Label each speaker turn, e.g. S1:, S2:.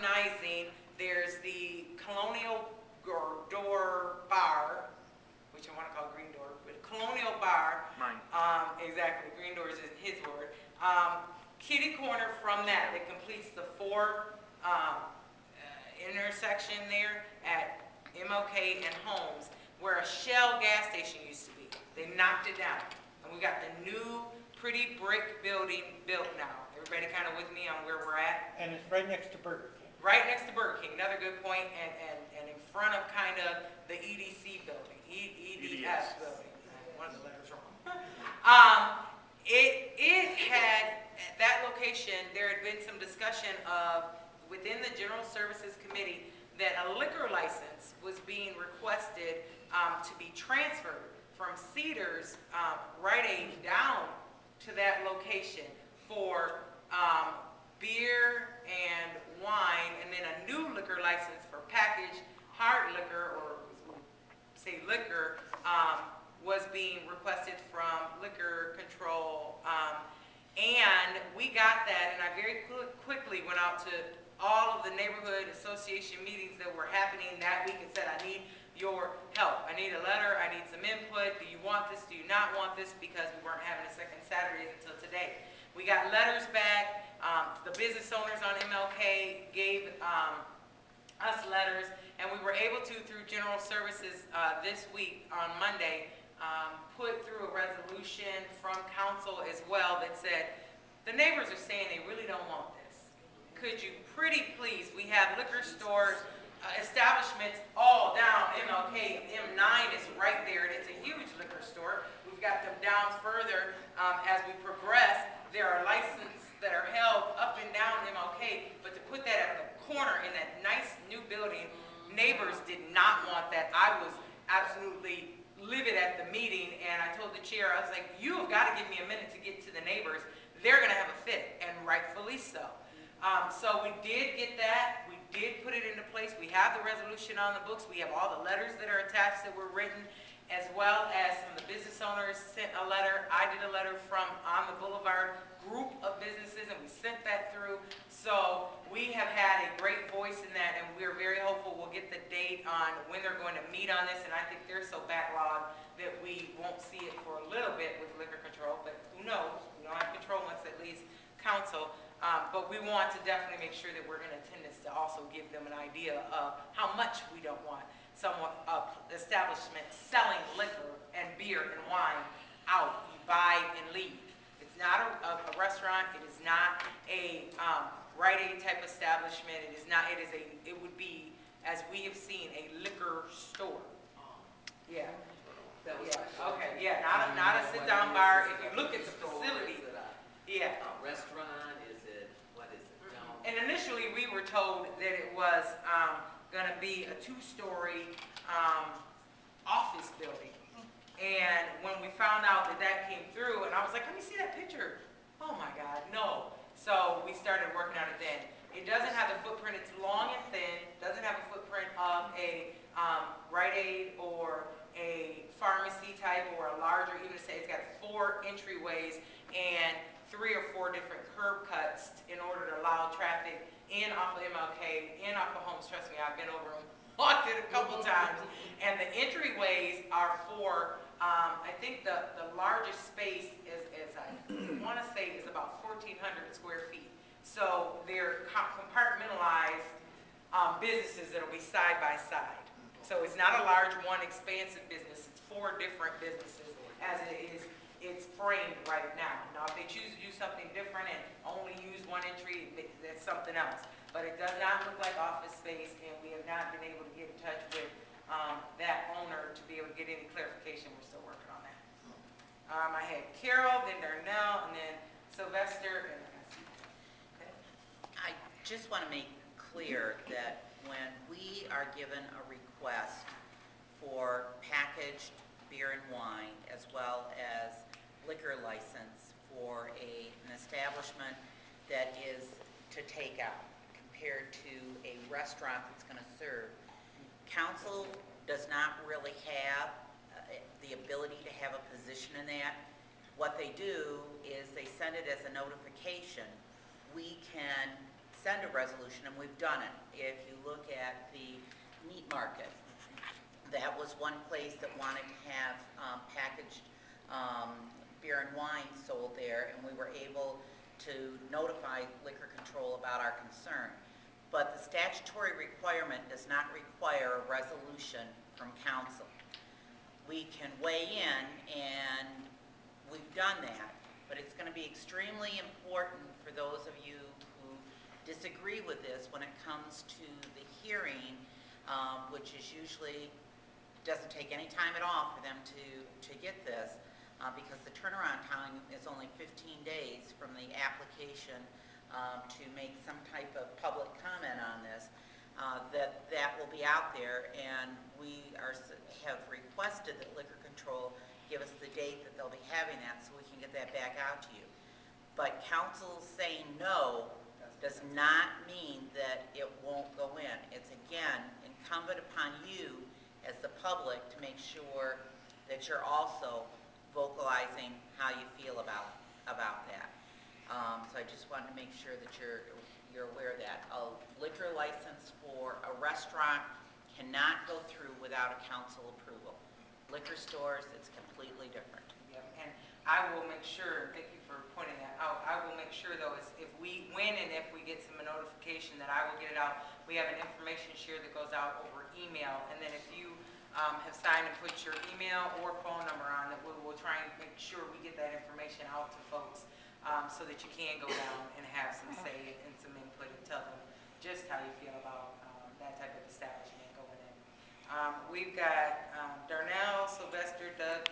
S1: modernizing. There's the Colonial Door Bar, which I want to call Green Door, but Colonial Bar.
S2: Mine.
S1: Exactly, Green Doors is his word. Kitty corner from that completes the 4 intersection there at MLK and Holmes, where a Shell gas station used to be. They knocked it down, and we got the new pretty brick building built now. Everybody kind of with me on where we're at?
S3: And it's right next to Burger King.
S1: Right next to Burger King, another good point, and in front of kind of the EDC building, EDS building. One of the letters wrong. It had, at that location, there had been some discussion of, within the General Services Committee, that a liquor license was being requested to be transferred from Cedars Rite Aid down to that location for beer and wine, and then a new liquor license for packaged hard liquor, or say liquor, was being requested from Liquor Control. And we got that, and I very quickly went out to all of the neighborhood association meetings that were happening that week and said, I need your help. I need a letter. I need some input. Do you want this? Do you not want this? Because we weren't having a second Saturday until today. We got letters back. The business owners on MLK gave us letters, and we were able to, through General Services this week on Monday, put through a resolution from council as well that said, the neighbors are saying they really don't want this. Could you pretty please, we have liquor stores, establishments all down MLK, M9 is right there, and it's a huge liquor store. We've got them down further as we progress. There are licenses that are held up and down MLK, but to put that at the corner in that nice new building, neighbors did not want that. I was absolutely livid at the meeting, and I told the chair, I was like, you have got to give me a minute to get to the neighbors. They're going to have a fit, and rightfully so. So we did get that. We did put it into place. We have the resolution on the books. We have all the letters that are attached that were written, as well as some of the business owners sent a letter. I did a letter from On the Boulevard group of businesses, and we sent that through. So we have had a great voice in that, and we're very hopeful we'll get the date on when they're going to meet on this. And I think they're so backlogged that we won't see it for a little bit with liquor control, but who knows? We don't have control once it leaves council. But we want to definitely make sure that we're going to attend this to also give them an idea of how much we don't want someone, establishment selling liquor and beer and wine out. You buy and leave. It's not a restaurant. It is not a Rite Aid type establishment. It is not. It would be, as we have seen, a liquor store. Yeah. Yeah. Okay. Yeah. Not a sit down bar. If you look at the facility. Yeah.
S4: Restaurant.
S1: And initially, we were told that it was going to be a 2-story office building. And when we found out that that came through, and I was like, let me see that picture. Oh my God, no. So we started working on it then. It doesn't have the footprint. It's long and thin. Doesn't have a footprint of a Rite Aid or a pharmacy type or a larger, even to say it's got 4 entryways and 3 or 4 different curb cuts in order to allow traffic in off of MLK, in off of Holmes. Trust me, I've been over them, walked it a couple times. And the entryways are for, I think the largest space is I want to say is about 1,400 square feet. So they're compartmentalized businesses that'll be side by side. So it's not a large one expansive business. It's 4 different businesses as it is. It's framed right now. Now, if they choose to do something different and only use 1 entry, that's something else. But it does not look like office space, and we have not been able to get in touch with that owner to be able to get any clarification. We're still working on that. I had Carol, then Darnell, and then Sylvester, and then okay.
S5: I just want to make clear that when we are given a request for packaged beer and wine, as well as liquor license for an establishment that is to take out compared to a restaurant that's going to serve. Council does not really have the ability to have a position in that. What they do is they send it as a notification. We can send a resolution, and we've done it. If you look at the meat market, that was one place that wanted to have packaged beer and wine sold there, and we were able to notify liquor control about our concern. But the statutory requirement does not require a resolution from council. We can weigh in, and we've done that, but it's going to be extremely important for those of you who disagree with this when it comes to the hearing, which is usually doesn't take any time at all for them to get this, because the turnaround time is only 15 days from the application to make some type of public comment on this, that will be out there, and we have requested that liquor control give us the date that they'll be having that so we can get that back out to you. But council saying no does not mean that it won't go in. It's again incumbent upon you as the public to make sure that you're also vocalizing how you feel about that. So I just wanted to make sure that you're aware of that. A liquor license for a restaurant cannot go through without a council approval. Liquor stores, it's completely different.
S1: Yep, and I will make sure, thank you for pointing that out, I will make sure though, is when and if we get some notification, that I will get it out. We have an information share that goes out over email, and then if you have signed and put your email or phone number on, that we will try and make sure we get that information out to folks, so that you can go down and have some say and some input and tell them just how you feel about that type of establishment going in. We've got Darnell, Sylvester, Doug,